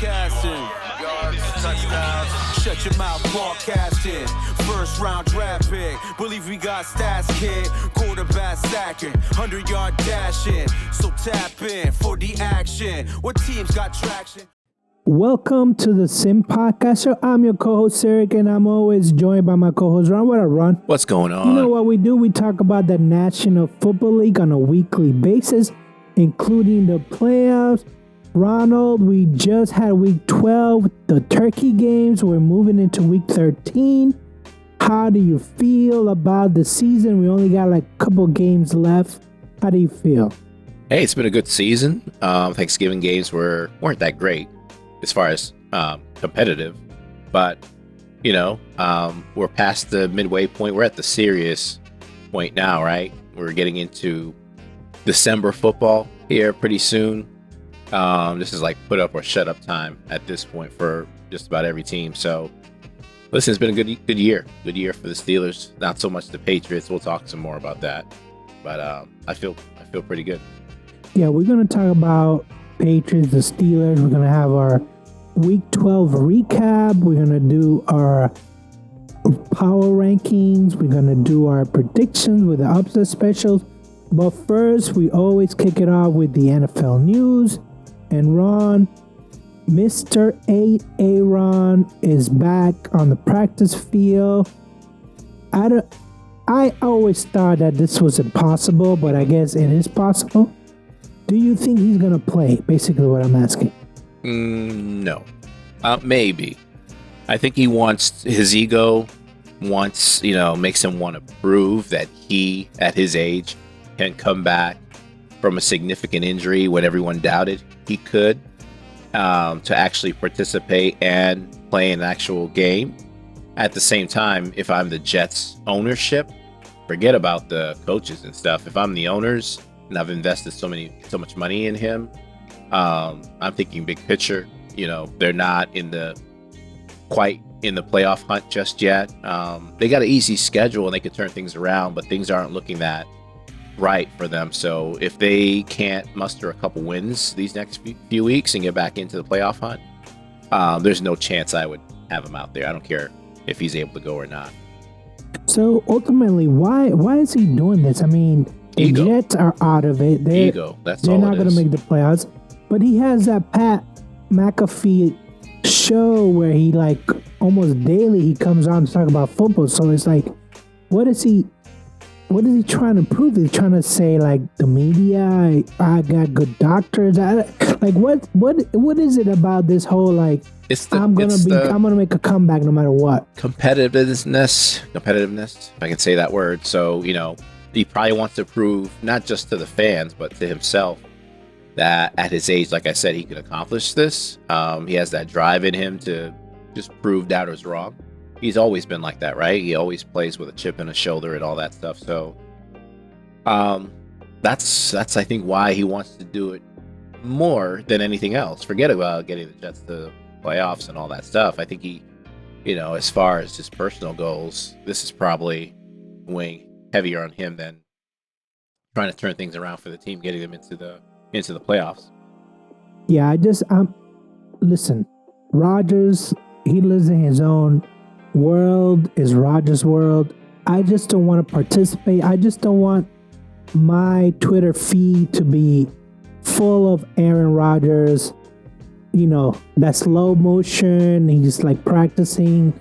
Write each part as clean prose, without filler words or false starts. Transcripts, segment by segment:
broadcasting. Touchdowns. Shut your mouth, broadcasting. First round draft pick. Believe we got stats, kid. Quarterback stacking. 100-yard dashing. So tap in for the action. What teams got traction? Welcome to the Sim Podcast Show. I'm your co-host, Eric, and I'm always joined by my co-host, Ron. What up, Ron? What's going on? You know what we do? We talk about the National Football League on a weekly basis, including the playoffs. Ronald, we just had week 12, the turkey games. We're moving into week 13. How do you feel about the season? We only got like a couple games left. How do you feel? Hey, it's been a good season. Thanksgiving games weren't that great as far as competitive, but we're past the midway point. We're at the serious point now, right? We're getting into December football here pretty soon. This is like put up or shut up time at this point for just about every team. So listen, it's been a good year for the Steelers. Not so much the Patriots. We'll talk some more about that, but I feel pretty good. Yeah, we're gonna talk about Patriots, the Steelers. We're gonna have our Week 12 recap. We're going to do our power rankings. We're going to do our predictions with the upset specials. But first, we always kick it off with the NFL news. And Ron, Mr. 8 Aaron is back on the practice field. I always thought that this was impossible, but I guess it is possible. Do you think he's going to play? Basically what I'm asking. No. Maybe. I think he wants his ego makes him want to prove that he, at his age, can come back from a significant injury when everyone doubted he could, to actually participate and play an actual game. At the same time, if I'm the Jets ownership, forget about the coaches and stuff. If I'm the owners and I've invested so much money in him, I'm thinking big picture. They're not quite in the playoff hunt just yet. They got an easy schedule and they could turn things around, but things aren't looking that right for them. So if they can't muster a couple wins these next few weeks and get back into the playoff hunt, there's no chance I would have him out there. I don't care if he's able to go or not. So ultimately, why is he doing this? I mean, the Ego. Jets are out of it. Ego. They're not going to make the playoffs. But he has that Pat McAfee show where he like almost daily he comes on to talk about football. So it's like, what is he trying to prove? He's trying to say like the media, I got good doctors. What is it about this whole like I'm gonna make a comeback no matter what? Competitiveness, if I can say that word. So he probably wants to prove not just to the fans but to himself that at his age, like I said, he can accomplish this. He has that drive in him to just prove doubters wrong. He's always been like that, right? He always plays with a chip in his shoulder and all that stuff. So that's I think why he wants to do it more than anything else. Forget about getting the Jets to playoffs and all that stuff. I think he, as far as his personal goals, this is probably weighing heavier on him than trying to turn things around for the team, getting them into the playoffs. Yeah, listen, Rodgers, he lives in his own world, is Rodgers' world. I just don't want to participate. I just don't want my Twitter feed to be full of Aaron Rodgers, that slow motion. He's like practicing.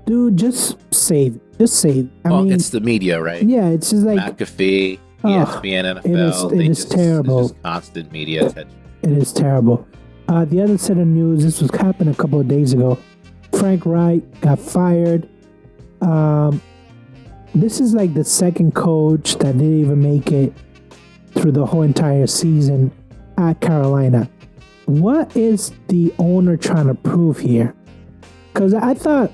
Dude, just save. I mean, it's the media, right? Yeah, it's just like McAfee, ESPN, NFL. It is terrible. It's just constant media attention. It is terrible. The other set of news, this was happened a couple of days ago. Frank Reich got fired. This is like the second coach that didn't even make it through the whole entire season at Carolina. What is the owner trying to prove here? Because I thought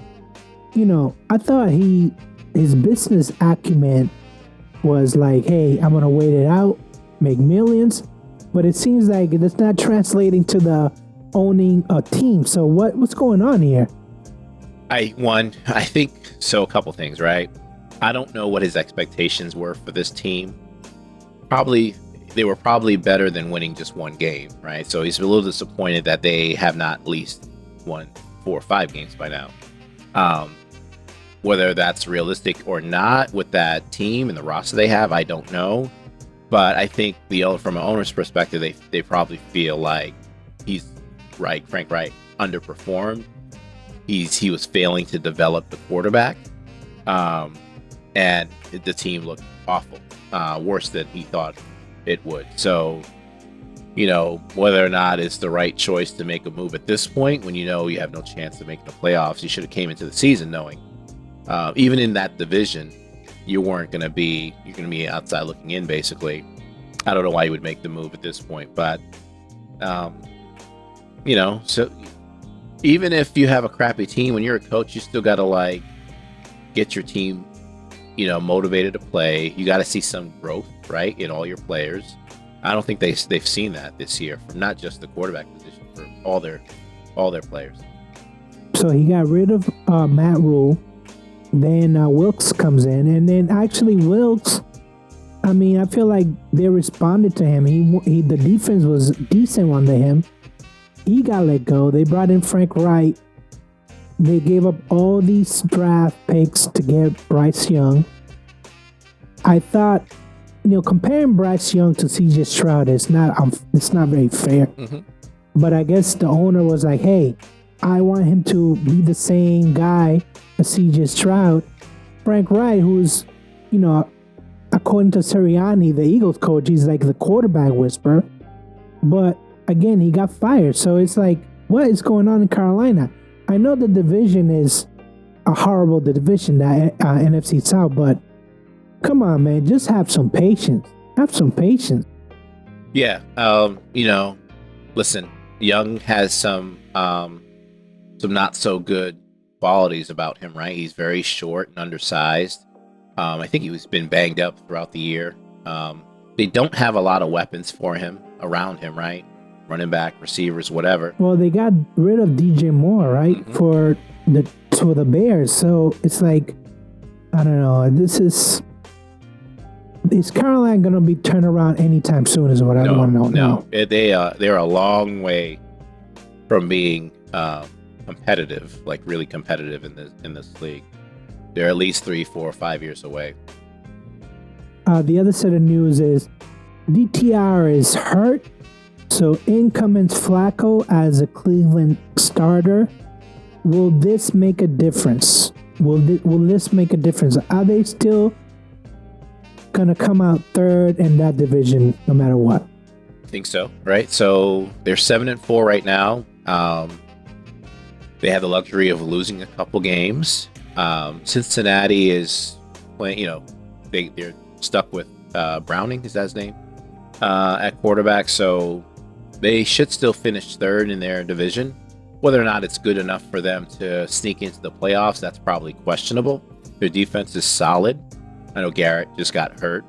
his business acumen was like, hey, I'm going to wait it out, make millions. But it seems like it's not translating to the owning a team. So what's going on here? I think so. A couple things, right? I don't know what his expectations were for this team. Probably they were probably better than winning just one game, right? So he's a little disappointed that they have not at least won 4 or 5 games by now. Whether that's realistic or not with that team and the roster they have, I don't know. But I think from an owner's perspective, they probably feel like Frank Reich underperformed. He was failing to develop the quarterback, and the team looked awful, worse than he thought it would. So, whether or not it's the right choice to make a move at this point, when you have no chance to make the playoffs, you should have came into the season knowing, even in that division, you're going to be outside looking in, basically. I don't know why you would make the move at this point, but so even if you have a crappy team, when you're a coach, you still got to get your team, motivated to play. You got to see some growth, right, in all your players. I don't think they've seen that this year, from not just the quarterback position, for all their players. So he got rid of Matt Rule. Then Wilkes comes in, and then actually Wilkes, I feel like they responded to him. The defense was decent under him. He got let go. They brought in Frank Reich. They gave up all these draft picks to get Bryce Young. I thought, comparing Bryce Young to C.J. Stroud it's not very fair. Mm-hmm. But I guess the owner was like, hey, I want him to be the same guy as C.J. Stroud. Frank Reich, who's, according to Sirianni, the Eagles coach, he's like the quarterback whisperer. But again, he got fired. So it's like, what is going on in Carolina? I know the division is a horrible division, that NFC South, but come on, man, just have some patience. Have some patience. Yeah, listen, Young has some not so good qualities about him, right? He's very short and undersized. I think he's been banged up throughout the year. They don't have a lot of weapons for him around him, right? Running back, receivers, whatever. Well, they got rid of DJ Moore, right? Mm-hmm. for the Bears. So it's like, I don't know. Is Carolina going to be turned around anytime soon? Is what I want to know. No, they're a long way from being competitive, like really competitive in this league. They're at least 3, 4, 5 years away. The other set of news is DTR is hurt. So in comes Flacco as a Cleveland starter. Will this make a difference? Will this make a difference? Are they still gonna come out third in that division no matter what? I think so, right? So they're 7-4 right now. They have the luxury of losing a couple games. Cincinnati is playing. They're stuck with Browning. Is that his name? At quarterback, so they should still finish third in their division. Whether or not it's good enough for them to sneak into the playoffs, that's probably questionable. Their defense is solid. I know Garrett just got hurt,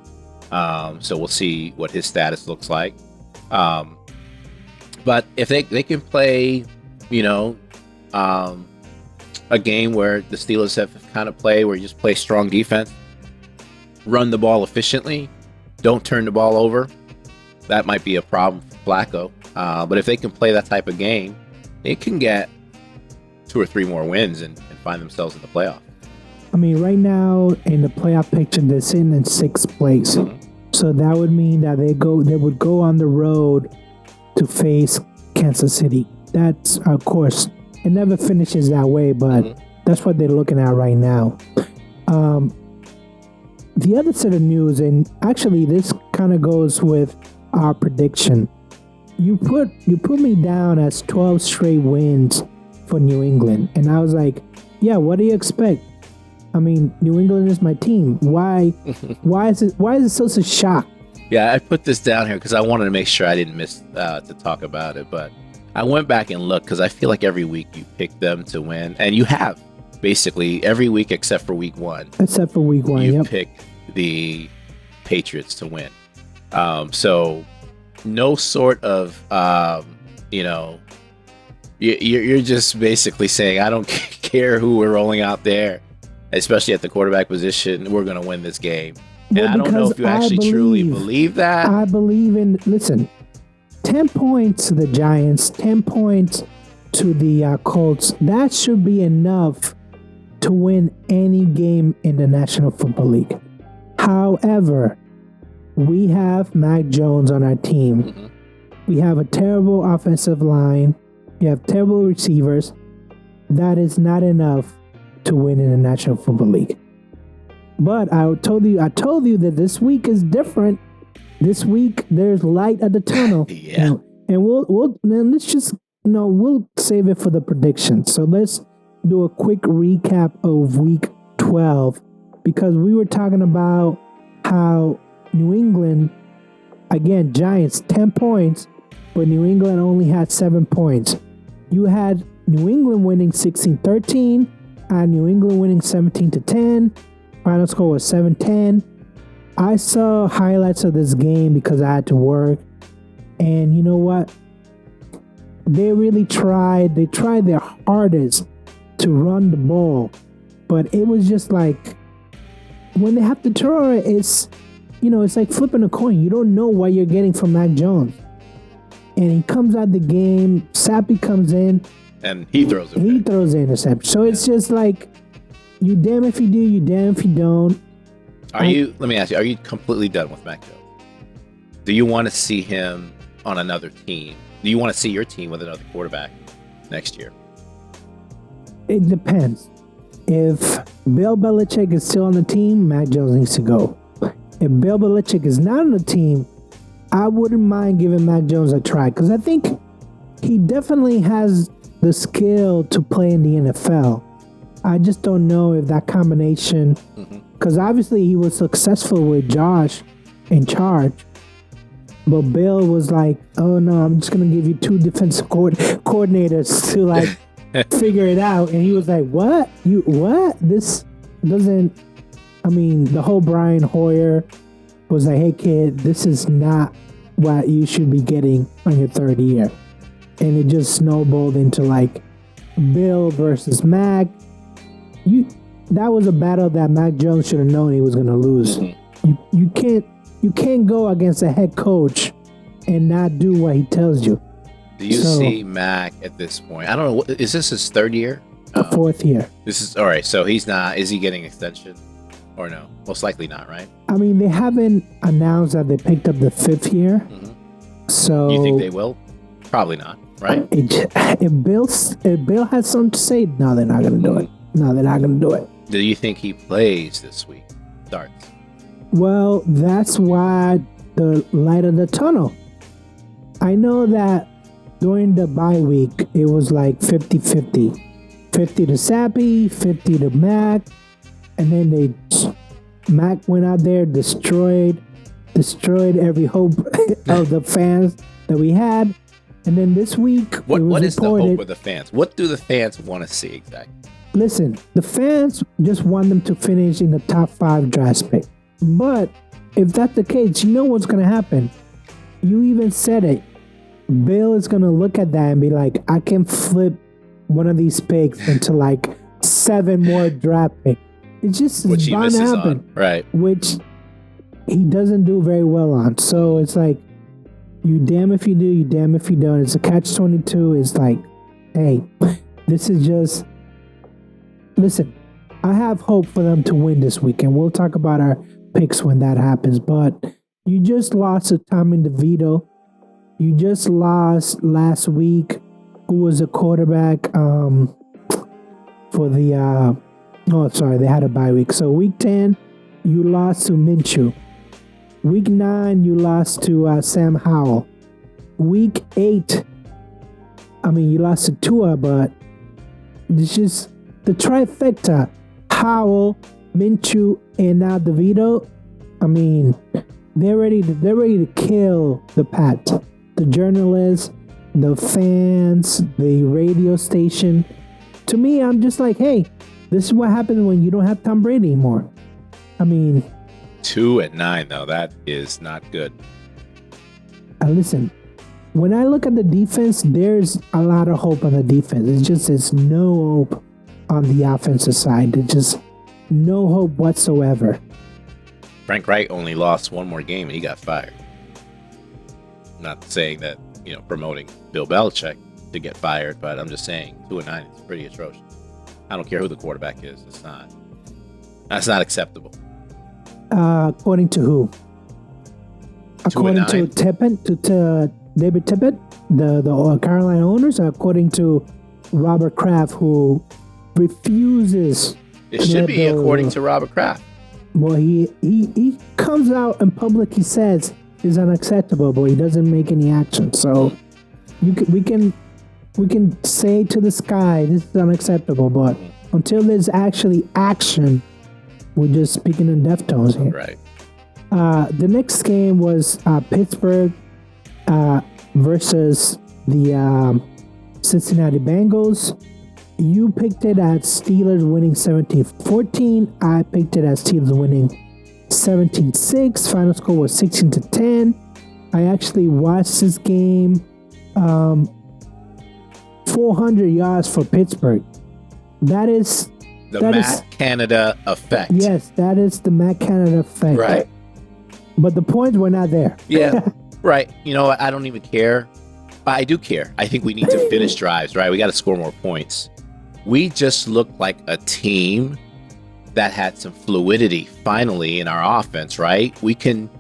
so we'll see what his status looks like. But if they can play, a game where the Steelers have kind of played, where you just play strong defense, run the ball efficiently, don't turn the ball over, that might be a problem for Flacco. But if they can play that type of game, they can get 2 or 3 more wins and find themselves in the playoff. Right now in the playoff picture, they're sitting in 6th place. Mm-hmm. So that would mean that they would go on the road to face Kansas City. That's, of course, it never finishes that way, but that's what they're looking at right now. The other set of news, and actually this kind of goes with our prediction. You put me down as 12 straight wins for New England, and I was like, yeah, what do you expect? New England is my team. Why is it such a shock? Yeah, I put this down here because I wanted to make sure I didn't miss to talk about it, but I went back and looked because I feel like every week you pick them to win, and you have basically every week except for week 1. Except for week 1, you pick the Patriots to win. So no sort of you're just basically saying, I don't care who we're rolling out there, especially at the quarterback position, we're going to win this game. And I don't know because if you actually truly believe that. I believe in, listen, 10 points to the Giants, 10 points to the Colts. That should be enough to win any game in the National Football League. However, we have Mac Jones on our team. Mm-hmm. We have a terrible offensive line. We have terrible receivers. That is not enough to win in the National Football League. But I told you that this week is different. This week there's light at the tunnel. Yeah. And let's just we'll save it for the predictions. So let's do a quick recap of week 12 because we were talking about how New England, again, Giants 10 points, but New England only had 7 points. You had New England winning 16-13, and New England winning 17-10. Final score was 7-10. I saw highlights of this game because I had to work. And you know what? They really tried. They tried their hardest to run the ball. But it was just like, when they have to throw it, it's like flipping a coin. You don't know what you're getting from Mac Jones. And he comes out the game. Sappy comes in. And he throws it. He throws the interception. So it's just like, you damn if you do, you damn if you don't. Let me ask you, are you completely done with Mac Jones? Do you want to see him on another team? Do you want to see your team with another quarterback next year? It depends. If Bill Belichick is still on the team, Mac Jones needs to go. If Bill Belichick is not on the team, I wouldn't mind giving Mac Jones a try because I think he definitely has the skill to play in the NFL. I just don't know if that combination, because obviously he was successful with Josh in charge, but Bill was like, oh no, I'm just going to give you 2 defensive coordinators to like figure it out. And he was like, what? This doesn't, the whole Brian Hoyer was like, hey kid, this is not what you should be getting on your 3rd year. And it just snowballed into like Bill versus Mac. That was a battle that Mac Jones should have known he was going to lose. You can't go against a head coach and not do what he tells you. Do you see Mac at this point? I don't know. Is this his 3rd year? 4th year. This is all right. So he's not. Is he getting extension or no? Most likely not, right? They haven't announced that they picked up the 5th year. So you think they will? Probably not, right? If Bill has something to say, no, they're not going to do it. No, they're not going to do it. Do you think he plays this week? Starts. Well, that's why the light of the tunnel. I know that during the bye week, it was like 50-50. 50 to Sappy, 50 to Mac. And then Mac went out there, destroyed every hope of the fans that we had. And then this week, what is the hope of the fans? What do the fans want to see exactly? Listen, the fans just want them to finish in the top 5 draft pick. But if that's the case, you know what's going to happen. You even said it. Bill is going to look at that and be like, I can flip one of these picks into like 7 more draft picks. It's just bound to happen. Right. Which he doesn't do very well on. So it's like, you damn if you do, you damn if you don't. It's a catch-22. It's like, hey, this is just... Listen, I have hope for them to win this weekend. We'll talk about our picks when that happens. But you just lost to Tommy DeVito. You just lost last week. Who was a quarterback for the... they had a bye week. So week 10, you lost to Minshew. Week 9, you lost to Sam Howell. Week 8, you lost to Tua, but it's just the trifecta. Howell, Minshew, and now DeVito. They're ready to kill the Pat. The journalists, the fans, the radio station. To me, I'm just like, hey, this is what happens when you don't have Tom Brady anymore. 2-9 though, that is not good. Listen, when I look at the defense, there's a lot of hope on the defense. There's no hope on the offensive side. There's just no hope whatsoever. Frank Wright only lost one more game and he got fired. Not saying that, promoting Bill Belichick to get fired, but I'm just saying 2-9 is pretty atrocious. I don't care who the quarterback is. That's not acceptable. According to who? According to Tippett, to David Tippett, the Carolina owners, according to Robert Kraft, who refuses. It should be according to Robert Kraft. Well, he comes out in public. He says is unacceptable, but he doesn't make any action. So we can say to the sky this is unacceptable, but until there's actually action, we're just speaking in deftones here. Right. The next game was Pittsburgh versus the Cincinnati Bengals. You picked it as Steelers winning 17-14. I picked it as Steelers winning 17-6. Final score was 16-10. I actually watched this game. 400 yards for Pittsburgh. That is the Matt Canada effect. Yes, that is the Matt Canada effect. Right. But the points were not there. Yeah. Right. You know what? I don't even care. I do care. I think we need to finish drives, right? We got to score more points. We just looked like a team that had some fluidity finally in our offense, right? We can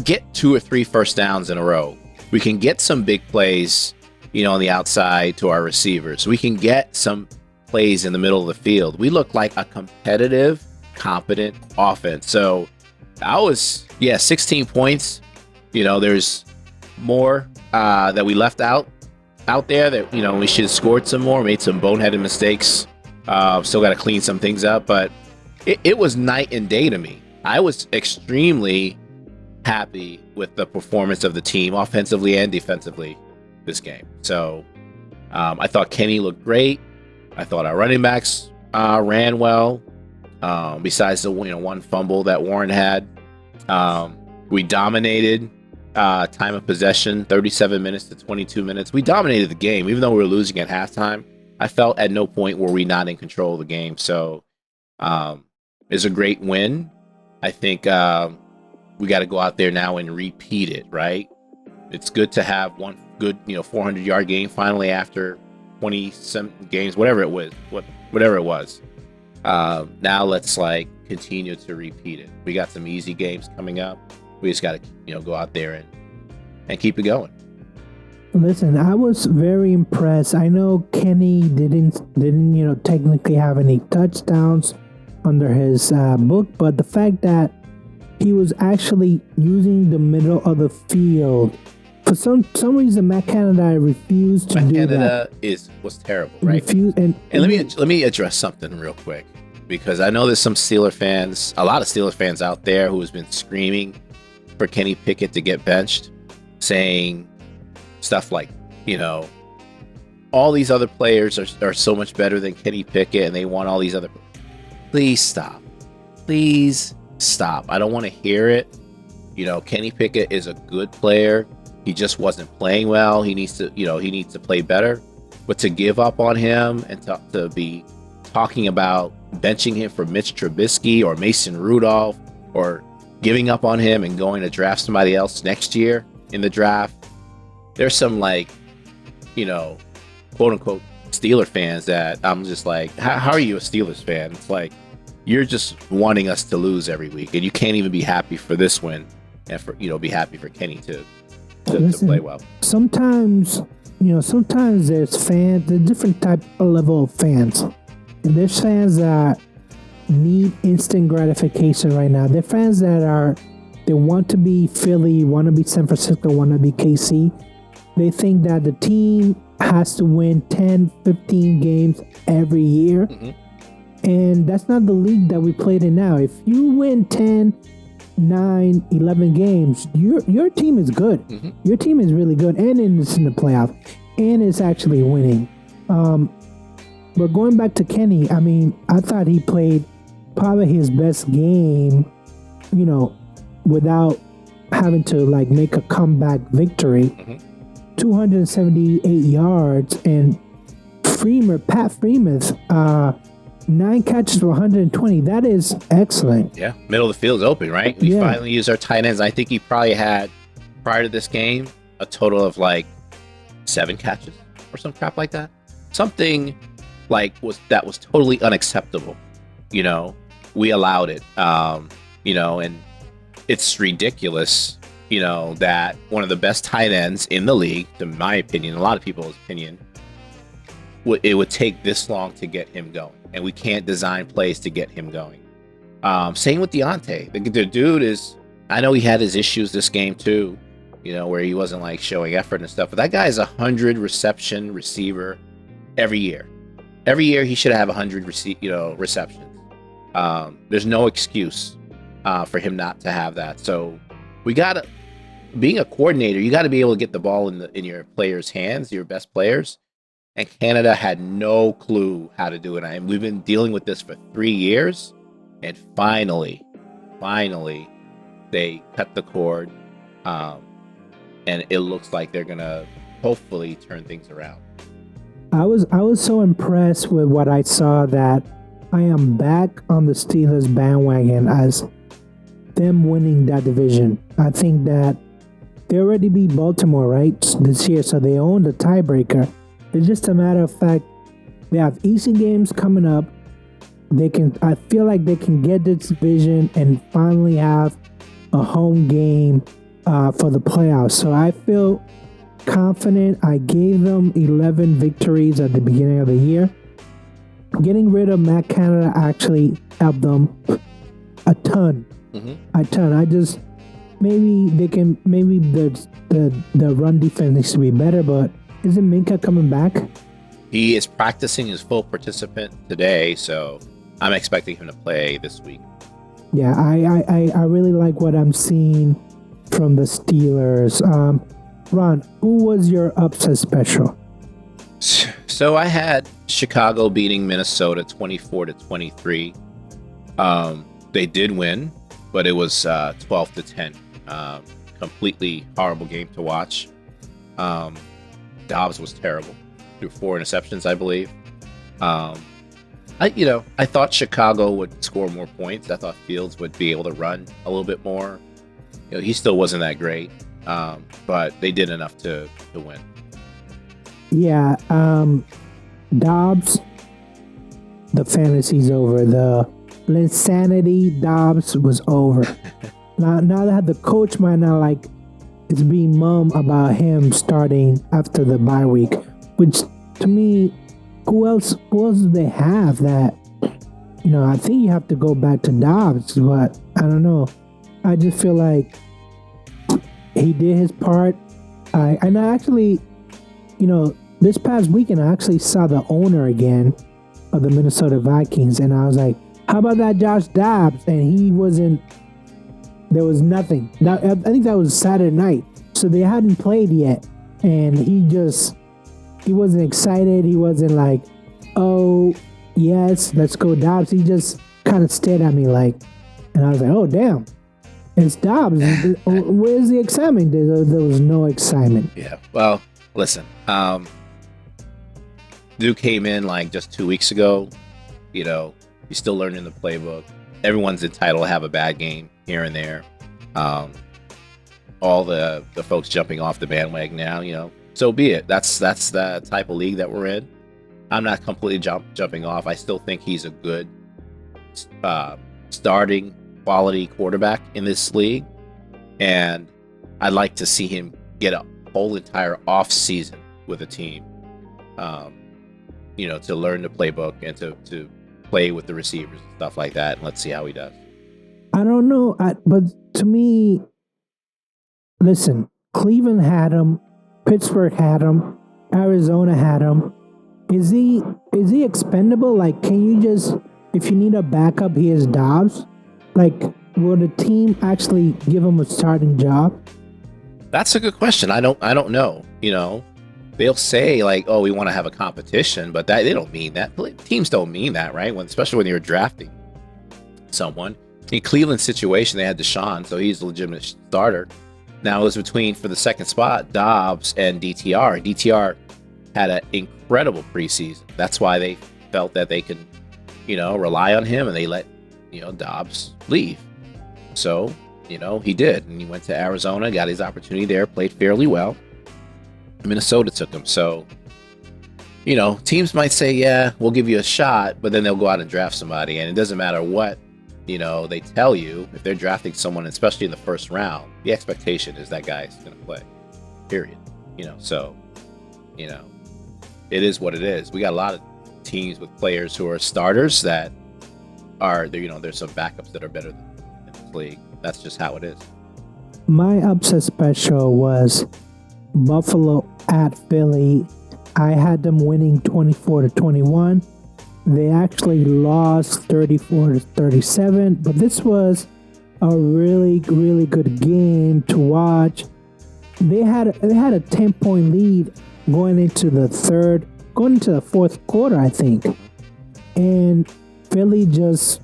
get 2 or 3 first downs in a row. We can get some big plays, on the outside to our receivers. We can get some plays in the middle of the field. We look like a competitive, competent offense. So I was, 16 points. There's more that we left out there that, we should have scored some more, made some boneheaded mistakes. Still got to clean some things up, but it was night and day to me. I was extremely happy with the performance of the team, offensively and defensively, this game. So I thought Kenny looked great. I thought our running backs ran well. Besides the one fumble that Warren had, we dominated time of possession, 37 minutes to 22 minutes. We dominated the game, even though we were losing at halftime. I felt at no point were we not in control of the game. So it's a great win. I think we got to go out there now and repeat it, right? It's good to have one good, 400-yard game finally after 20-some games, whatever it was. Now let's continue to repeat it. We got some easy games coming up. We just got to, go out there and keep it going. Listen, I was very impressed. I know Kenny didn't technically have any touchdowns under his book, but the fact that he was actually using the middle of the field. For some reason, Matt Canada refused to do that. Was terrible, right? And let me address something real quick, because I know there's some Steeler fans, a lot of Steeler fans out there who has been screaming for Kenny Pickett to get benched, saying stuff like, all these other players are so much better than Kenny Pickett, and they want all these other. Please stop. Please stop. I don't want to hear it. Kenny Pickett is a good player. He just wasn't playing well. He needs to play better. But to give up on him and to be talking about benching him for Mitch Trubisky or Mason Rudolph, or giving up on him and going to draft somebody else next year in the draft, there's some quote unquote Steeler fans that I'm just like, how are you a Steelers fan? It's like, you're just wanting us to lose every week, and you can't even be happy for this win and for be happy for Kenny to play well. Sometimes there's fans, there's different type of level of fans. And there's fans that need instant gratification right now. They're fans that they want to be Philly, want to be San Francisco, want to be KC. They think that the team has to win 10, 15 games every year. Mm-hmm. And that's not the league that we played in now. If you win 10, 9, 11 games, your team is good. Mm-hmm. Your team is really good, and it's in the playoff, and it's actually winning. But going back to Kenny, I thought he played probably his best game, without having to make a comeback victory. Mm-hmm. 278 yards, and Pat Freiermuth 9 catches for 120. That is excellent. Yeah, middle of the field's open, right? We Yeah. finally used our tight ends. I think he probably had, prior to this game, a total of like 7 catches or some crap like that. Something like was totally unacceptable. You know, we allowed it. You know, and it's ridiculous. You know, that one of the best tight ends in the league, in my opinion, a lot of people's opinion, it would take this long to get him going, and we can't design plays to get him going. Same with Deontay. The dude is. I know he had his issues this game too. You know, where he wasn't like showing effort and stuff. But that guy is 100 reception receiver every year. Every year he should have 100 receptions. There's no excuse for him not to have that. So we gotta, being a coordinator, you got to be able to get the ball in your players' hands, your best players. And Canada had no clue how to do it. And we've been dealing with this for 3 years, and finally, they cut the cord. And it looks like they're gonna hopefully turn things around. I was so impressed with what I saw that I am back on the Steelers bandwagon as them winning that division. I think that they already beat Baltimore, right, this year, so they own the tiebreaker. It's just a matter of fact, they have easy games coming up. I feel like they can get this division and finally have a home game for the playoffs. So I feel confident. I gave them 11 victories at the beginning of the year. Getting rid of Matt Canada actually helped them a ton. A ton. I just maybe the run defense needs to be better, but isn't Minka coming back? He is practicing his full participant today, so I'm expecting him to play this week. Yeah, I really like what I'm seeing from the Steelers. Ron, who was your upset special? So I had Chicago beating Minnesota 24-23. They did win, but it was 12-10. Completely horrible game to watch. Dobbs was terrible. Threw 4 interceptions, I believe. I thought Chicago would score more points. I thought Fields would be able to run a little bit more. You know, he still wasn't that great, but they did enough to win. Yeah, Dobbs, the fantasy's over. The insanity Dobbs was over. now that the coach might not like, it's being mum about him starting after the bye week, which to me, who else do they have that, I think you have to go back to Dobbs, but I don't know. I just feel like he did his part. And I actually, this past weekend, I actually saw the owner again of the Minnesota Vikings, and I was like, how about that Josh Dobbs? And there was nothing. Now, I think that was Saturday night, so they hadn't played yet, and he wasn't excited. He wasn't like, oh, yes, let's go Dobbs. He just kind of stared at me like, and I was like, oh, damn. It's Dobbs. Where's the excitement? There was no excitement. Yeah. Well, listen. Duke came in like just 2 weeks ago. He's still learning the playbook. Everyone's entitled to have a bad game here and there. All the folks jumping off the bandwagon now, so be it. That's the type of league that we're in. I'm not completely jumping off. I still think he's a good starting quality quarterback in this league, and I'd like to see him get a whole entire off season with a team, to learn the playbook and to play with the receivers and stuff like that. And let's see how he does. I don't know, but to me, listen, Cleveland had him, Pittsburgh had him, Arizona had him. Is he expendable? Like, can you just, if you need a backup, here's Dobbs? Like, will the team actually give him a starting job? That's a good question. I don't know. They'll say like, "Oh, we want to have a competition," but they don't mean that. Teams don't mean that, right? Especially when you're drafting someone. In Cleveland's situation, they had Deshaun, so he's a legitimate starter. Now it was between, for the second spot, Dobbs and DTR. DTR had an incredible preseason. That's why they felt that they can rely on him, and they let, Dobbs leave. So, he did. And he went to Arizona, got his opportunity there, played fairly well. Minnesota took him. So, teams might say, yeah, we'll give you a shot, but then they'll go out and draft somebody. And it doesn't matter what, they tell you. If they're drafting someone, especially in the first round, the expectation is that guy's going to play, period. So, it is what it is. We got a lot of teams with players who are starters that are, there's some backups that are better than in this league. That's just how it is. My upset special was Buffalo at Philly. I had them winning 24-21. They actually lost 34-37, but this was a really, really good game to watch. They had a 10-point lead going into the fourth quarter, I think. And Philly just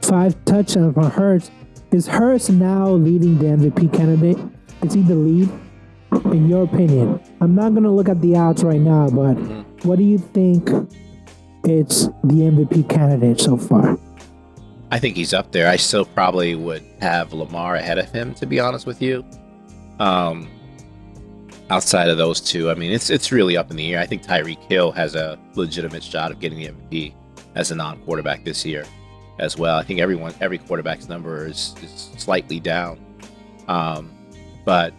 5 touchdowns from Hurts. Is Hurts now leading the MVP candidate? Is he the lead? In your opinion? I'm not going to look at the odds right now, but what do you think it's the MVP candidate so far? I think he's up there. I still probably would have Lamar ahead of him, to be honest with you. Outside of those two, I mean, it's really up in the air. I think Tyreek Hill has a legitimate shot of getting the MVP as a non-quarterback this year as well. I think every quarterback's number is slightly down. But,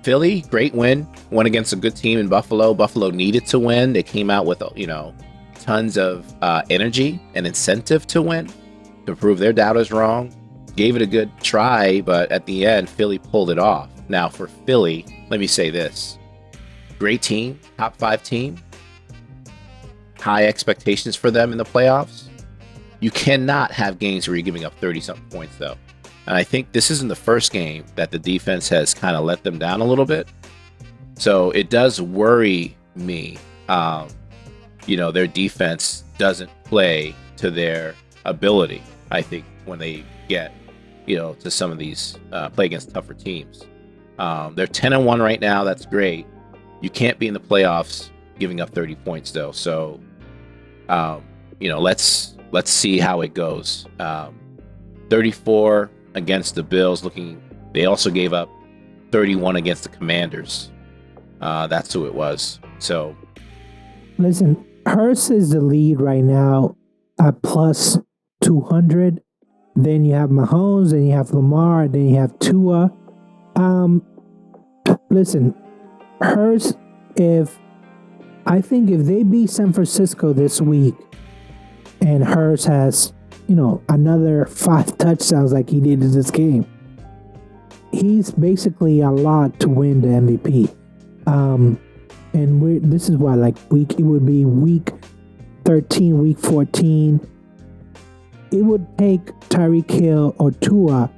Philly, great win against a good team in Buffalo. Buffalo needed to win. They came out with, tons of energy and incentive to win, to prove their doubters wrong. Gave it a good try, but at the end, Philly pulled it off. Now, for Philly, let me say this. Great team, top 5 team. High expectations for them in the playoffs. You cannot have games where you're giving up 30-something points, though. And I think this isn't the first game that the defense has kind of let them down a little bit. So it does worry me. Their defense doesn't play to their ability, I think, when they get, to some of these, play against tougher teams. They're 10-1 right now. That's great. You can't be in the playoffs giving up 30 points, though. So, let's see how it goes. 34 against the Bills. They also gave up 31 against the Commanders. That's who it was. So, listen, Hurst is the lead right now at plus 200. Then you have Mahomes, then you have Lamar, then you have Tua. Listen, Hurst, if they beat San Francisco this week and Hurst has, another 5 touchdowns like he did in this game, he's basically a lot to win the MVP. And this is why, it would be week 13, week 14. It would take Tyreek Hill or Tua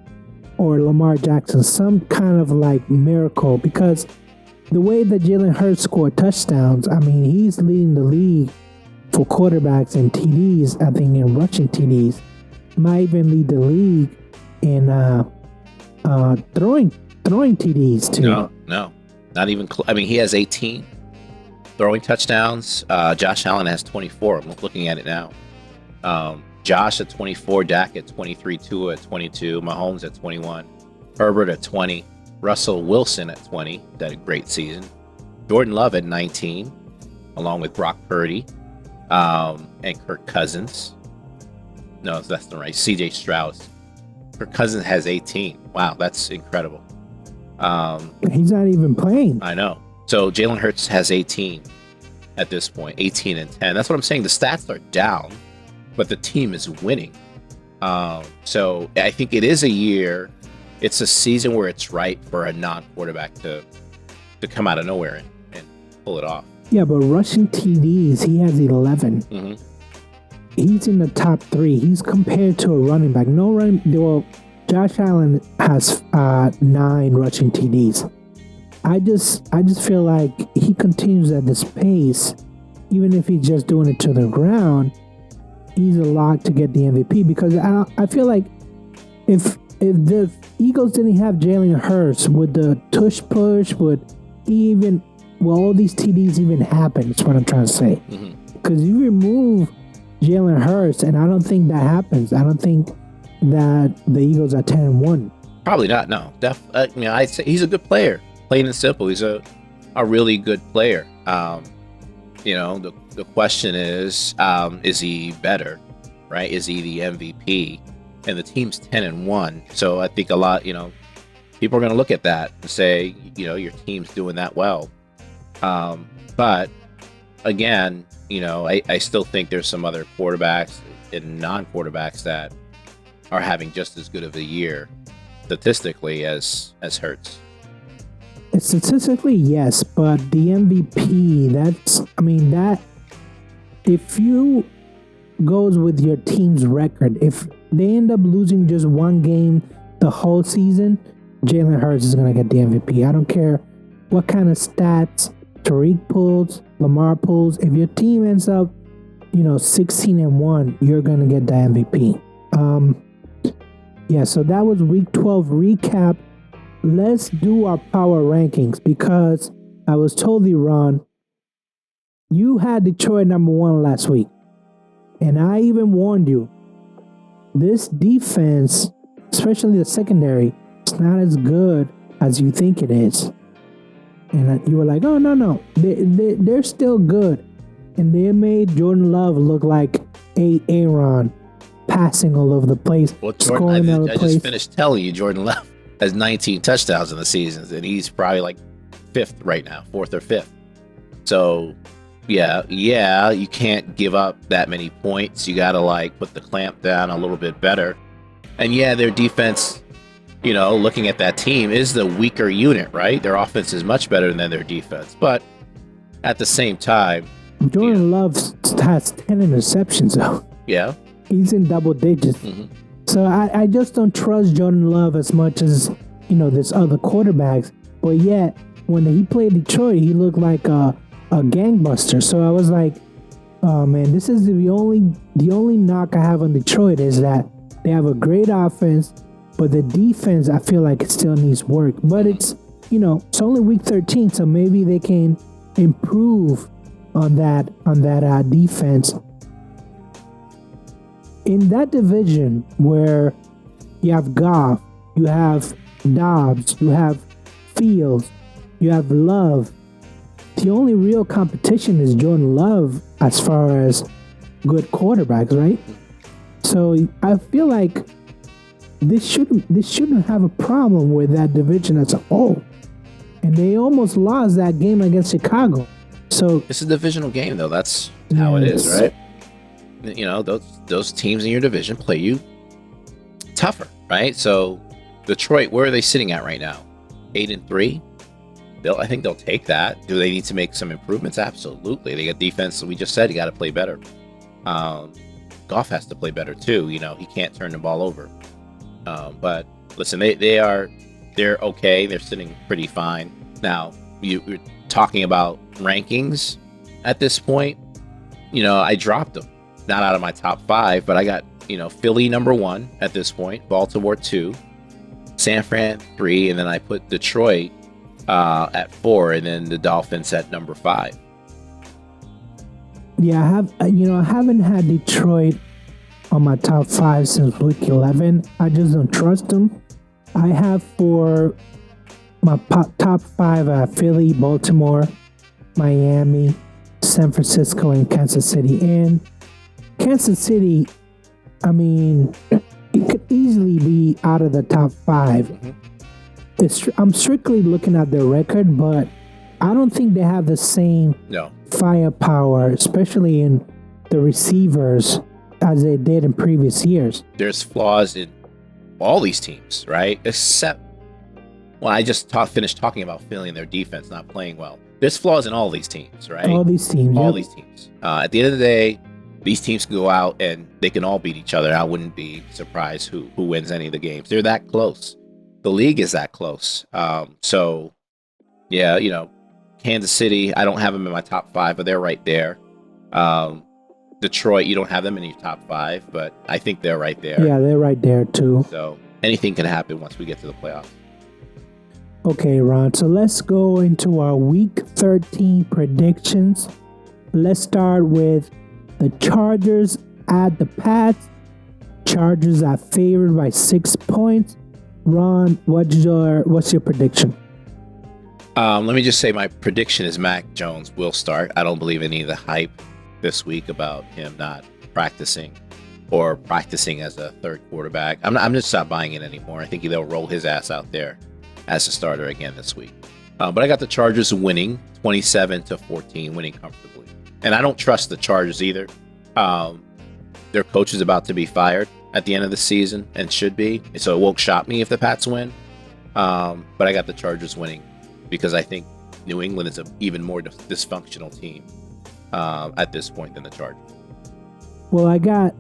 or Lamar Jackson some kind of miracle, because the way that Jalen Hurts scored touchdowns, I mean, he's leading the league for quarterbacks and TDs, I think, in rushing TDs. Might even lead the league in throwing TDs too. No, not even. He has 18 throwing touchdowns. Josh Allen has 24. I'm looking at it now. Josh at 24, Dak at 23, Tua at 22, Mahomes at 21, Herbert at 20, Russell Wilson at 20, had a great season, Jordan Love at 19, along with Brock Purdy, and Kirk Cousins. No, that's not right. CJ Stroud. Kirk Cousins has 18. Wow, that's incredible. He's not even playing. I know. So Jalen Hurts has 18 at this point, 18 and 10. That's what I'm saying. The stats are down, but the team is winning. So I think it is it's a season where it's right for a non-quarterback to come out of nowhere and pull it off. Yeah, but rushing TDs, he has 11. Mm-hmm. He's in the top 3. He's compared to a running back. Josh Allen has 9 rushing TDs. I just feel like he continues at this pace, even if he's just doing it to the ground. He's a lock to get the MVP, because I feel like if the Eagles didn't have Jalen Hurts, would the tush push, all these TDs even happen? That's what I'm trying to say. Because you remove Jalen Hurts, and I don't think that happens. I don't think that the Eagles are 10-1. Probably not. No, I'd say he's a good player. Plain and simple, he's a really good player. The question is he better? Right? Is he the MVP? And the team's 10-1. So I think a lot, people are going to look at that and say, your team's doing that well. But again, I still think there's some other quarterbacks and non-quarterbacks that are having just as good of a year statistically as Hurts. Statistically, yes, but the MVP, that if you goes with your team's record, if they end up losing just one game the whole season, Jalen Hurts is going to get the MVP. I don't care what kind of stats Tariq pulls, Lamar pulls. If your team ends up, 16-1, you're going to get the MVP. So that was Week 12 recap. Let's do our power rankings because I was totally wrong. You had Detroit number 1 last week. And I even warned you, this defense, especially the secondary, it's not as good as you think it is. And you were like, oh, no. They're still good. And they made Jordan Love look like Aaron, passing all over the place. Well, Jordan, I just finished telling you, Jordan Love has 19 touchdowns in the season, and he's probably like 5th right now, 4th or 5th. So, yeah, you can't give up that many points. You got to put the clamp down a little bit better. And yeah, their defense, looking at that team, is the weaker unit, right? Their offense is much better than their defense. But at the same time, Jordan Love has 10 interceptions, though. Yeah. He's in double digits. Mm-hmm. So I just don't trust Jordan Love as much as, this other quarterbacks. But yet, when he played Detroit, he looked like a gangbuster. So I was like, oh man, this is the only knock I have on Detroit is that they have a great offense, but the defense, I feel like it still needs work. But it's only week 13, so maybe they can improve on that defense. In that division where you have Goff, you have Dobbs, you have Fields, you have Love, the only real competition is Jordan Love as far as good quarterbacks, right? So I feel like this shouldn't have a problem with that division as a whole. And they almost lost that game against Chicago. So it's a divisional game, though. That's how it is, right? Those teams in your division play you tougher, right? So Detroit, where are they sitting at right now? 8-3. I think they'll take that. Do they need to make some improvements? Absolutely. They got defense. So we just said you got to play better. Goff has to play better too. He can't turn the ball over. But listen, they're okay. They're sitting pretty fine. Now you're talking about rankings at this point. I dropped them. Not out of my top 5, but I got, Philly number 1 at this point, Baltimore 2, San Fran 3, and then I put Detroit at 4, and then the Dolphins at number 5. Yeah, I haven't had Detroit on my top 5 since week 11. I just don't trust them. I have for my top 5 Philly, Baltimore, Miami, San Francisco, and Kansas City. And Kansas City, it could easily be out of the top 5. Mm-hmm. I'm strictly looking at their record, but I don't think they have the same firepower, especially in the receivers, as they did in previous years. There's flaws in all these teams, right? Except, I just finished talking about Philly and their defense not playing well. There's flaws in all these teams, right? All these teams. These teams. At the end of the day, these teams can go out and they can all beat each other. I wouldn't be surprised who wins any of the games. They're that close. The league is that close. So, yeah, Kansas City, I don't have them in my top 5, but they're right there. Detroit, you don't have them in your top 5, but I think they're right there. Yeah, they're right there too. So anything can happen once we get to the playoffs. Okay, Ron, so let's go into our Week 13 predictions. Let's start with the Chargers at the Pats. Chargers are favored by 6 points. Ron, what's your prediction? Let me just say my prediction is Mac Jones will start. I don't believe any of the hype this week about him not practicing or practicing as a third quarterback. I'm just not buying it anymore. I think they'll roll his ass out there as a starter again this week. But I got the Chargers winning 27-14, winning comfortably. And I don't trust the Chargers either. Their coach is about to be fired at the end of the season and should be. So it won't shock me if the Pats win. But I got the Chargers winning because I think New England is an even more dysfunctional team at this point than the Chargers. Well, I got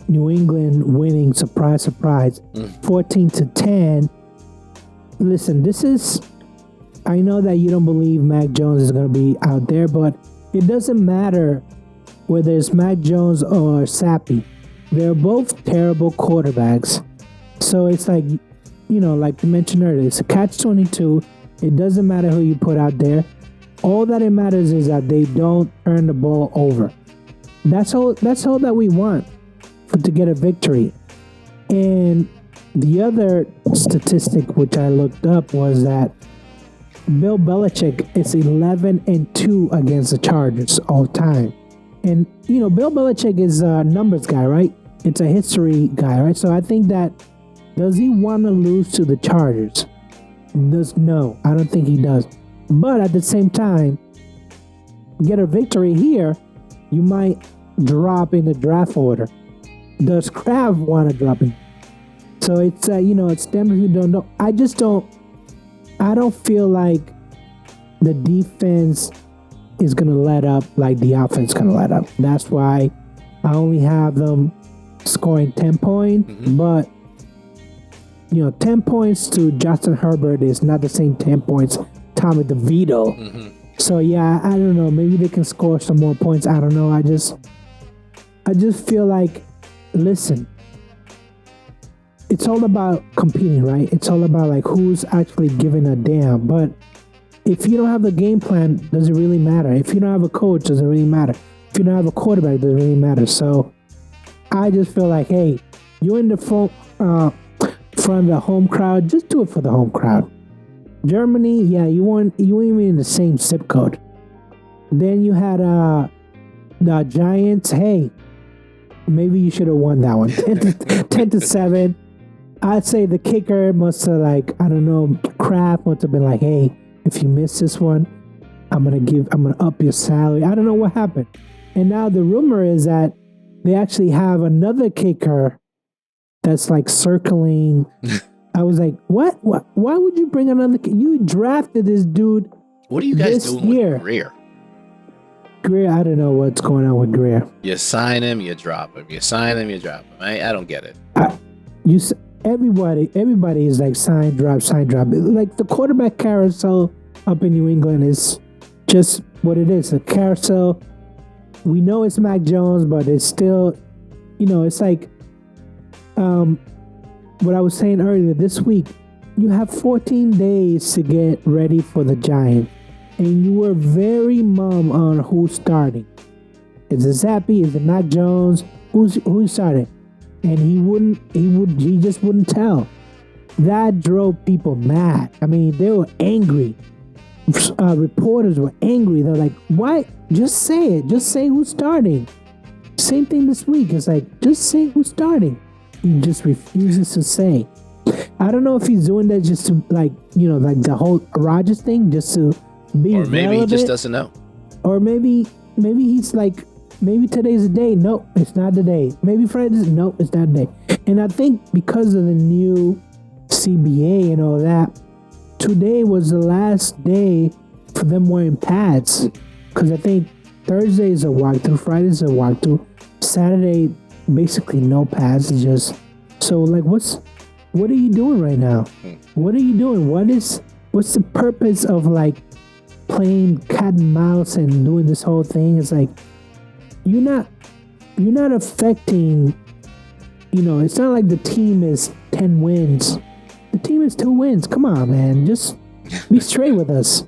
New England winning, surprise, 14-10. Listen, I know that you don't believe Mac Jones is going to be out there, but it doesn't matter whether it's Mac Jones or Sappy. They're both terrible quarterbacks. So it's like, like you mentioned earlier, it's a catch-22. It doesn't matter who you put out there. All that it matters is that they don't turn the ball over. That's all that we want to get a victory. And the other statistic which I looked up was that Bill Belichick is 11-2 against the Chargers all time. And, Bill Belichick is a numbers guy, right? It's a history guy, right? So I think that, does he want to lose to the Chargers? No, I don't think he does. But at the same time, get a victory here, you might drop in the draft order. Does Kraft want to drop in? So it's, it's them who don't know. I don't feel like the defense is going to let up like the offense is going to let up. That's why I only have them scoring 10 points. Mm-hmm. But, 10 points to Justin Herbert is not the same 10 points Tommy DeVito. Mm-hmm. So, yeah, I don't know. Maybe they can score some more points. I don't know. I just feel like, listen, it's all about competing, right? It's all about like who's actually giving a damn. But if you don't have the game plan, does it really matter? If you don't have a coach, does it really matter? If you don't have a quarterback, does it really matter? So I just feel like, hey, you're in the front of the home crowd, just do it for the home crowd. Germany, yeah, you weren't even in the same zip code. Then you had the Giants. Hey, maybe you should have won that one. 10-7. I'd say the kicker must have Kraft must have been like, hey, if you miss this one, I'm gonna up your salary. I don't know what happened. And now the rumor is that they actually have another kicker that's like circling. I was like, what? Why would you bring another kicker? You drafted this dude. What are you guys doing with Greer? Greer, I don't know what's going on with Greer. You sign him, you drop him. You sign him, you drop him. I don't get it. Everybody is like sign, drop. Like the quarterback carousel up in New England is just what it is, a carousel. We know it's Mac Jones, but it's still, it's like what I was saying earlier this week. You have 14 days to get ready for the Giants, and you were very mum on who's starting. Is it Zappy? Is it Mac Jones? Who's starting? And he just wouldn't tell. That drove people mad. I mean, they were angry. Reporters were angry. They're like, why? Just say it. Just say who's starting. Same thing this week. It's like, just say who's starting. He just refuses to say. I don't know if he's doing that just to like the whole Rodgers thing, just to be Or maybe relevant. he just doesn't know. Or maybe he's like, maybe today's the day. No, it's not the day. Maybe Friday's. No, it's not the day. And I think because of the new CBA and all that, today was the last day for them wearing pads. Because I think Thursday is a walkthrough, Friday's a walkthrough, Saturday basically no pads. It's just so like, what are you doing right now? What are you doing? What's the purpose of like playing cat and mouse and doing this whole thing? It's like, you're not affecting, it's not like the team is 10 wins. The team is 2 wins. Come on, man. Just be straight with us.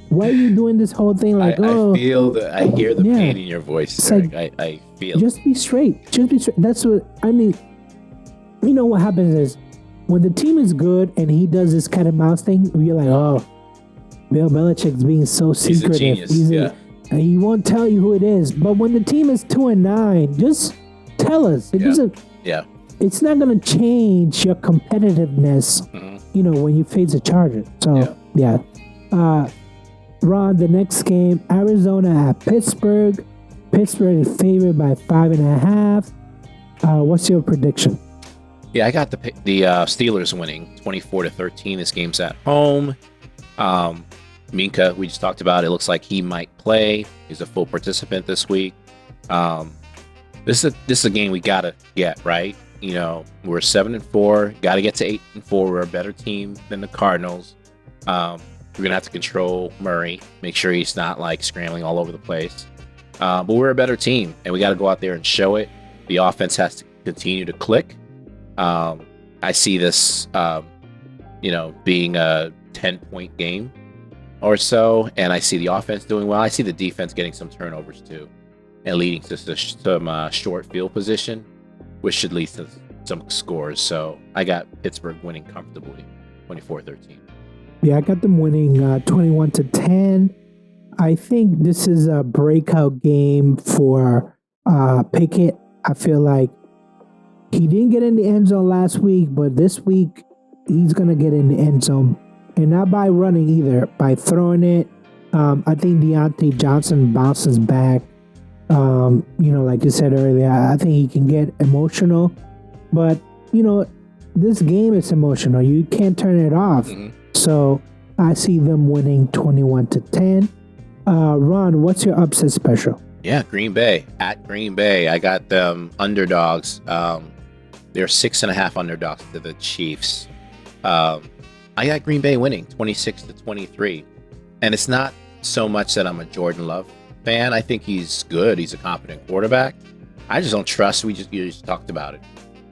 Why are you doing this whole thing like, I hear the Yeah. pain in your voice, It's Eric. like, I feel it. just be straight. Just be straight. That's what I mean. You know what happens is when the team is good and he does this cat and mouse thing, you're like, oh, Bill Belichick's being so He's a secretive. genius. And he won't tell you who it is. But when the team is 2-9, just tell us. It doesn't. Yeah. It's not gonna change your competitiveness. You know, when you face the Chargers. So yeah. Ron, the next game, Arizona at Pittsburgh. Pittsburgh is favored by 5.5. What's your prediction? Yeah, I got the Steelers winning 24-13. This game's at home. Minka, we just talked about. It looks like he might play. He's a full participant this week. This is a game we gotta get right. You know, we're 7-4. Got to get to 8-4. We're a better team than the Cardinals. We're gonna have to control Murray, make sure he's not like scrambling all over the place. But we're a better team, and we got to go out there and show it. The offense has to continue to click. I see this, being a 10-point game or so, and I see the offense doing well. I see the defense getting some turnovers too, and leading to some short field position, which should lead to some scores. So I got Pittsburgh winning comfortably, 24-13. Yeah, I got them winning 21-10. I think this is a breakout game for Pickett. I feel like he didn't get in the end zone last week, but this week he's going to get in the end zone. And not by running either, by throwing it. I think Deontay Johnson bounces back. Like you said earlier, I think he can get emotional. But, this game is emotional. You can't turn it off. So I see them winning 21-10. Ron, what's your upset special? Yeah, Green Bay. At Green Bay, I got them underdogs. They're 6.5 underdogs to the Chiefs. I got Green Bay winning 26-23. And it's not so much that I'm a Jordan Love fan. I think he's good. He's a competent quarterback. I just don't trust. You just talked about it.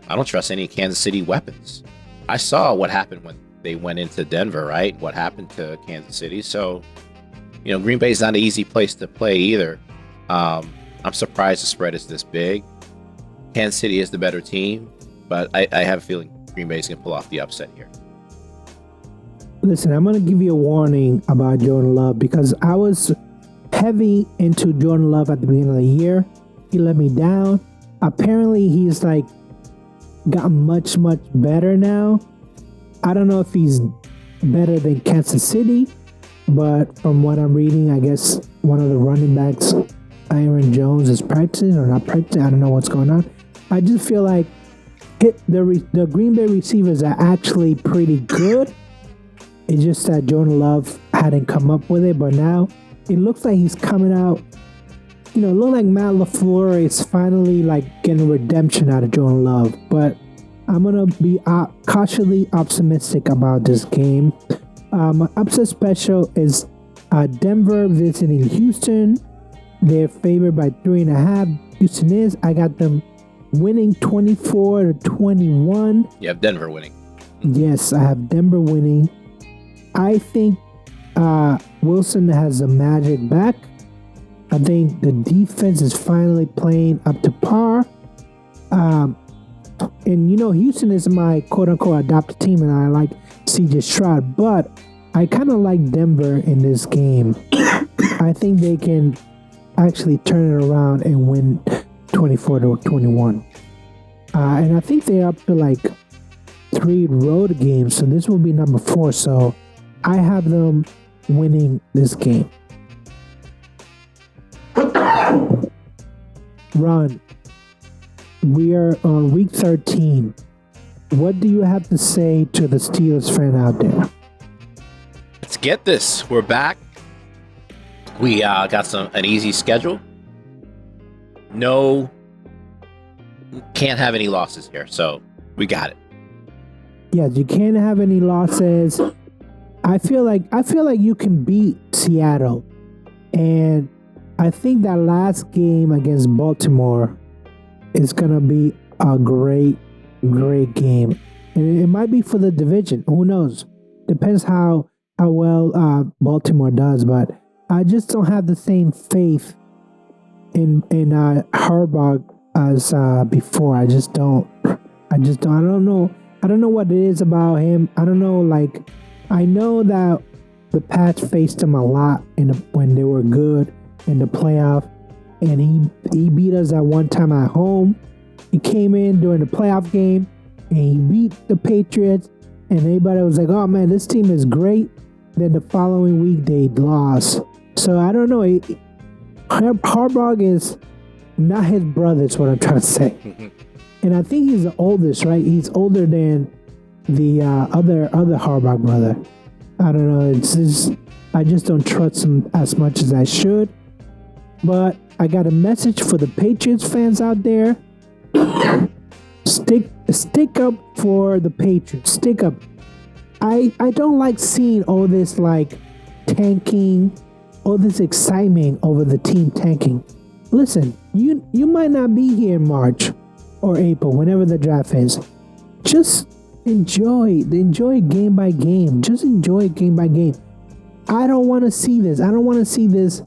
I don't trust any Kansas City weapons. I saw what happened when they went into Denver, right? What happened to Kansas City. So, Green Bay's not an easy place to play either. I'm surprised the spread is this big. Kansas City is the better team, but I have a feeling Green Bay's going to pull off the upset here. Listen, I'm going to give you a warning about Jordan Love because I was heavy into Jordan Love at the beginning of the year. He let me down. Apparently, he's gotten much, much better now. I don't know if he's better than Kansas City, but from what I'm reading, I guess one of the running backs, Aaron Jones, is practicing or not practicing. I don't know what's going on. I just feel like the Green Bay receivers are actually pretty good. It's just that Jordan Love hadn't come up with it, but now it looks like he's coming out. It looks like Matt LaFleur is finally getting redemption out of Jordan Love, but I'm going to be cautiously optimistic about this game. My upset special is Denver visiting Houston. They're favored by 3.5. Houston is. I got them winning 24-21. You have Denver winning. Yes, I have Denver winning. I think Wilson has the magic back. I think the defense is finally playing up to par. And Houston is my quote-unquote adopted team, and I like CJ Stroud, but I kind of like Denver in this game. I think they can actually turn it around and win 24-21. And I think they're up to 3 road games, so this will be number 4. So I have them winning this game. Ron, we are on week 13. What do you have to say to the Steelers fan out there? Let's get this. We're back. We got an easy schedule. Can't have any losses here, so we got it. Yeah, you can't have any losses. I feel like you can beat Seattle, and I think that last game against Baltimore is gonna be a great game. And it might be for the division. Who knows? Depends how how well Baltimore does, but I just don't have the same faith in Harbaugh as before. I just don't. I don't know. I don't know what it is about him. I don't know. Like, I know that the Pats faced him a lot when they were good in the playoff, and he beat us at one time at home. He came in during the playoff game, and he beat the Patriots, and everybody was like, "Oh man, this team is great." Then the following week they lost. So I don't know. Harbaugh is not his brother. Is what I'm trying to say. And I think he's the oldest, right? He's older than the other Harbaugh brother. I don't know. I just don't trust him as much as I should. But I got a message for the Patriots fans out there. Stick up for the Patriots. Stick up. I don't like seeing all this like tanking, all this excitement over the team tanking. Listen, you might not be here in March or April, whenever the draft is. Just enjoy game by game. Just enjoy game by game. I don't want to see this. I don't want to see this,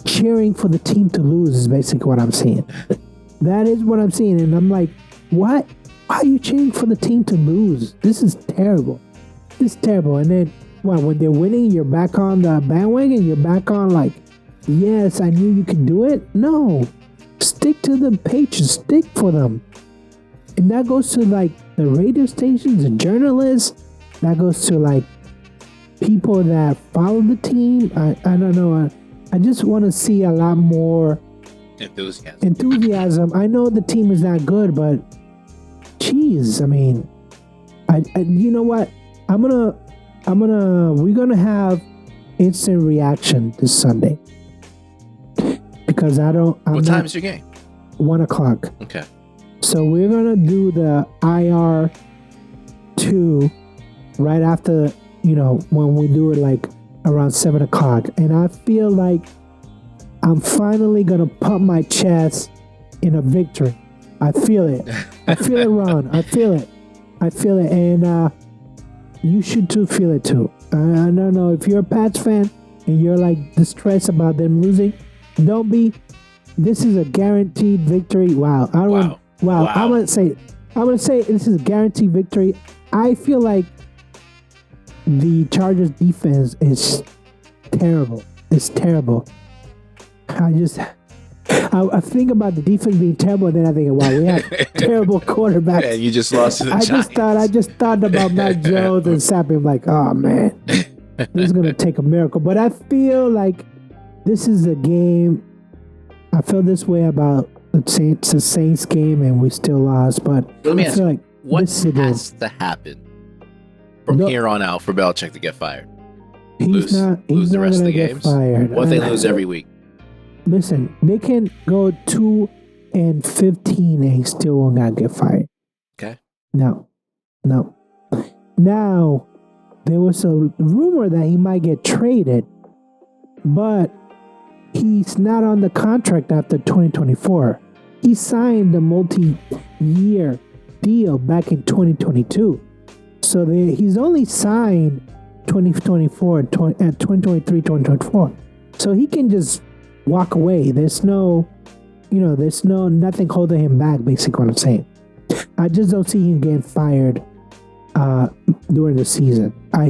cheering for the team to lose is basically what I'm saying. That is what I'm seeing. And I'm like, what? Why are you cheering for the team to lose? This is terrible. This is terrible. And then, when they're winning, you're back on the bandwagon? You're back on like, yes, I knew you could do it? No. Stick to the Patriots. Stick for them. And that goes to like the radio stations, the journalists. That goes to like people that follow the team. I don't know. I just want to see a lot more enthusiasm. I know the team is not good, but geez, I mean, I you know what? We're gonna have instant reaction this Sunday because what time is your game? 1:00. Okay. So we're gonna do the IR 2 right after, when we do it like around 7:00, and I feel like I'm finally gonna pump my chest in a victory. I feel it. I feel it, Ron. I feel it. And you should too feel it too. I don't know if you're a Pats fan and you're like distressed about them losing. Don't be. This is a guaranteed victory. Wow. Wow. I'm gonna say this is a guaranteed victory. I feel like the Chargers defense is terrible. It's terrible. I think about the defense being terrible, and then I think, wow, we have terrible quarterbacks. And you just lost to the Giants. I just thought about Mac Jones and Sapp. I'm like, oh man, this is gonna take a miracle. But I feel like this is a game. I feel this way about the Saints game, and we still lost. But let me I ask feel you, like what this has to happen from here on out for Belichick to get fired? He's not the rest of the get games. fired. What if they lose every week? Listen, they can go 2-15 and he still will not get fired. Okay. No. Now, there was a rumor that he might get traded, but he's not on the contract after 2024. He signed a multi-year deal back in 2022. So he's only signed 2023, 2024. So he can just walk away. There's nothing holding him back, basically what I'm saying. I just don't see him getting fired during the season. I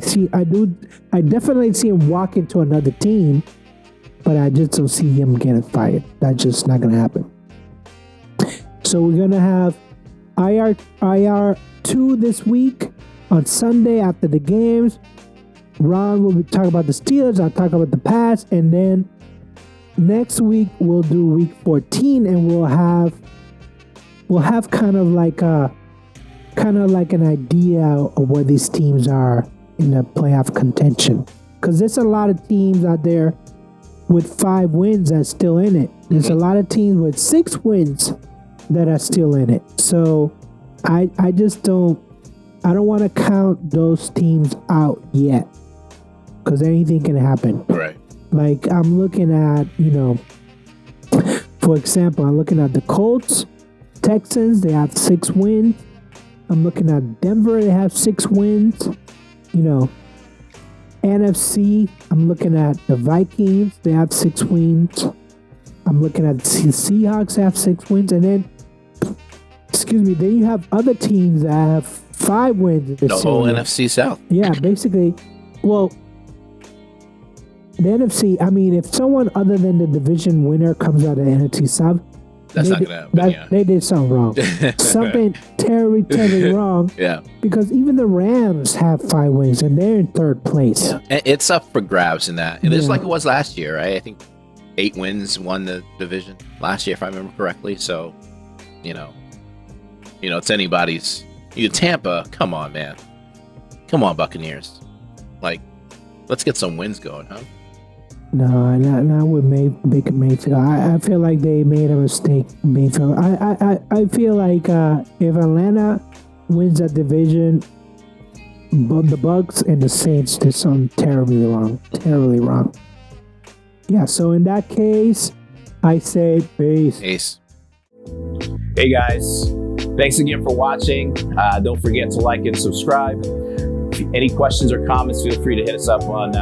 definitely see him walk into another team, but I just don't see him getting fired. That's just not gonna happen. So we're gonna have IR 2 this week on Sunday after the games. Ron will be talking about the Steelers. I'll talk about the Pats, and then next week we'll do week 14, and we'll have kind of like an idea of where these teams are in the playoff contention. Because there's a lot of teams out there with 5 wins that's still in it. There's a lot of teams with 6 wins that are still in it. So I don't want to count those teams out yet, because anything can happen. Right. Like I'm looking at, for example, I'm looking at the Colts, Texans, they have 6 wins. I'm looking at Denver, they have 6 wins. NFC, I'm looking at the Vikings. They have 6 wins. I'm looking at the Seahawks have 6 wins. And then, then you have other teams that have 5 wins. The whole NFC South. Yeah, basically. Well, the NFC, I mean, if someone other than the division winner comes out of the NFC South, that's not going to happen. Yeah. They did something wrong. Something terribly wrong. Yeah. Because even the Rams have 5 wins and they're in 3rd place. Yeah. It's up for grabs in that. It is like it was last year, right? I think 8 wins won the division last year, if I remember correctly. So, it's anybody's. Tampa, come on, man. Come on, Buccaneers. Like, let's get some wins going, huh? No, not with Baker Mayfield. I feel like they made a mistake, Mayfield. I feel like if Atlanta wins that division, but the Bucs and the Saints did something terribly wrong. Yeah, so in that case, I say peace. Ace. Hey guys, thanks again for watching. Don't forget to like and subscribe. Any questions or comments, feel free to hit us up on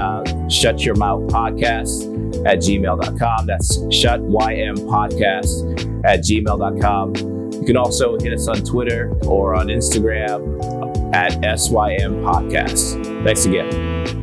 Shut Your Mouth Podcast at gmail.com. That's ShutYMPodcast at gmail.com. You can also hit us on Twitter or on Instagram at SYM Podcast. Thanks again.